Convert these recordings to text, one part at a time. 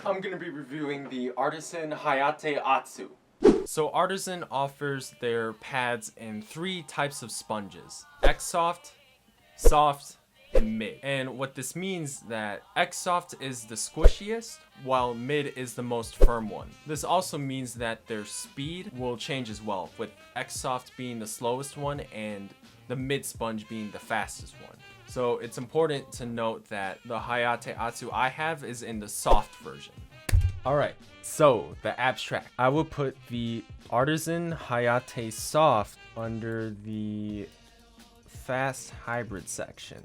I'm going to be reviewing the Artisan Hayate Otsu. So Artisan offers their pads in 3 types of sponges: X-Soft, Soft, and Mid. And what this means that X-Soft is the squishiest, while Mid is the most firm one. This also means that their speed will change as well, with X-Soft being the slowest one and the Mid sponge being the fastest one. So it's important to note that the Hayate Otsu I have is in the soft version. Alright, so the abstract. I will put the Artisan Hayate Soft under the fast hybrid section.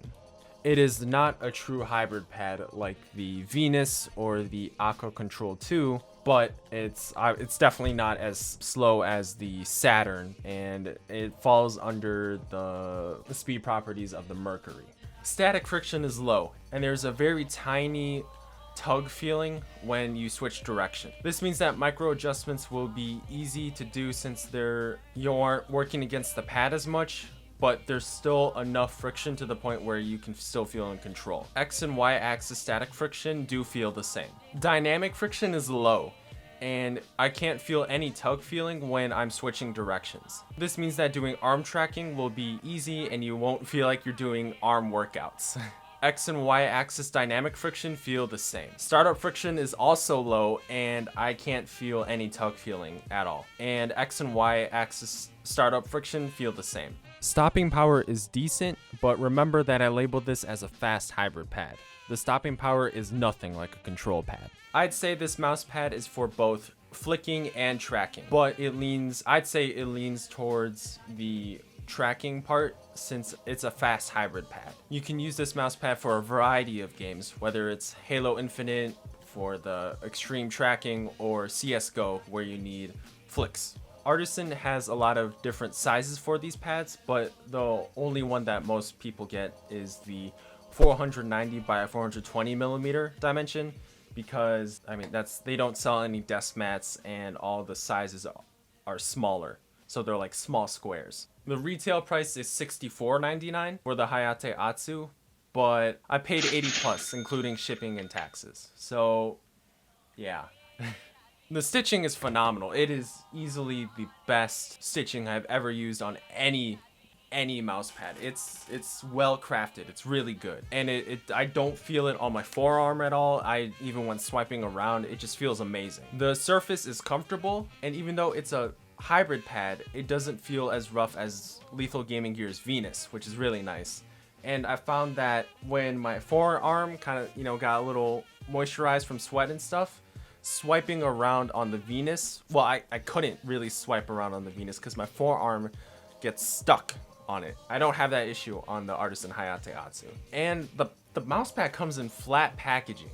It is not a true hybrid pad like the Venus or the Aqua Control 2, but it's definitely not as slow as the Saturn, and it falls under the speed properties of the Mercury. Static friction is low, and there's a very tiny tug feeling when you switch direction. This means that micro adjustments will be easy to do since you aren't working against the pad as much, but there's still enough friction to the point where you can still feel in control. X and Y axis static friction do feel the same. Dynamic friction is low, and I can't feel any tug feeling when I'm switching directions. This means that doing arm tracking will be easy and you won't feel like you're doing arm workouts. X and Y axis dynamic friction feel the same. Startup friction is also low, and I can't feel any tug feeling at all. And X and Y axis startup friction feel the same. Stopping power is decent, but remember that I labeled this as a fast hybrid pad. The stopping power is nothing like a control pad. I'd say this mouse pad is for both flicking and tracking, but I'd say it leans towards the tracking part since it's a fast hybrid pad. You can use this mouse pad for a variety of games, whether it's Halo Infinite for the extreme tracking or CSGO where you need flicks. Artisan has a lot of different sizes for these pads, but the only one that most people get is the 490 by 420 millimeter dimension, because they don't sell any desk mats and all the sizes are smaller, so they're like small squares. The retail price is $64.99 for the Hayate Otsu, but I paid 80 plus including shipping and taxes, so yeah. The stitching is phenomenal. It is easily the best stitching I've ever used on any mouse pad. It's well crafted. It's really good, and I don't feel it on my forearm at all. Even when swiping around, it just feels amazing. The surface is comfortable, and even though it's a hybrid pad, it doesn't feel as rough as Lethal Gaming Gear's Venus, which is really nice. And I found that when my forearm kind of got a little moisturized from sweat and stuff, swiping around on the Venus, well, I couldn't really swipe around on the Venus because my forearm gets stuck on it. I don't have that issue on the Artisan Hayate Otsu. And the mousepad comes in flat packaging.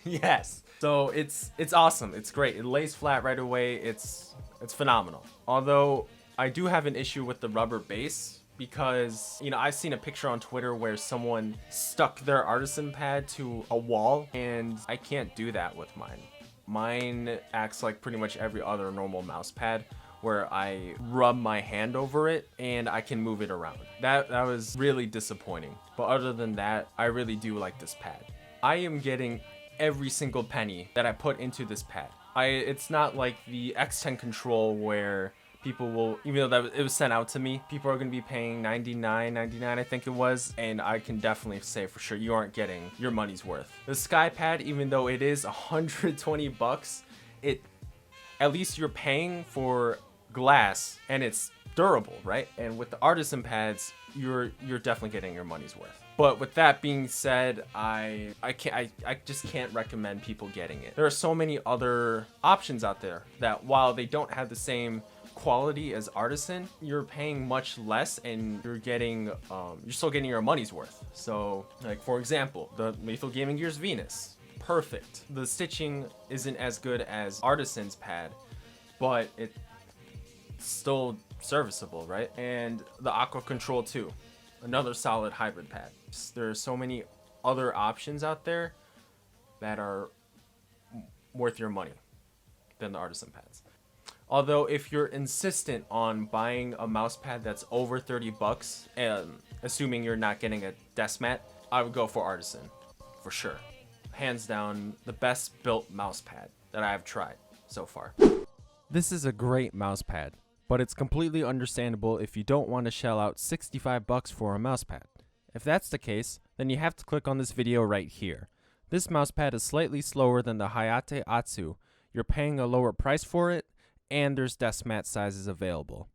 Yes. So it's awesome. It's great. It lays flat right away. It's phenomenal. Although I do have an issue with the rubber base, because I've seen a picture on Twitter where someone stuck their Artisan pad to a wall, and I can't do that with mine. Mine acts like pretty much every other normal mouse pad, where I rub my hand over it and I can move it around. That was really disappointing. But other than that, I really do like this pad. I am getting every single penny that I put into this pad. It's not like the X10 Control where people will, even though it was sent out to me, people are going to be paying $99.99, I think it was, and I can definitely say for sure you aren't getting your money's worth. The Sky Pad, even though it is $120, at least you're paying for glass and it's durable, right? And with the Artisan pads, you're definitely getting your money's worth. But with that being said, I just can't recommend people getting it. There are so many other options out there that while they don't have the same quality as Artisan, you're paying much less and you're still getting your money's worth. So like, for example, the Lethal Gaming Gear's Venus, perfect. The stitching isn't as good as Artisan's pad, but it's still serviceable, right? And the Aqua Control 2, another solid hybrid pad. There are so many other options out there that are worth your money than the Artisan pads. Although if you're insistent on buying a mouse pad that's over $30, assuming you're not getting a desk mat, I would go for Artisan for sure. hands down the best built mouse pad that I have tried so far. This is a great mouse pad, but it's completely understandable if you don't want to shell out $65 for a mouse pad. If that's the case, then you have to click on this video right here. This mouse pad is slightly slower than the Hayate Otsu. You're paying a lower price for it, and there's desk mat sizes available.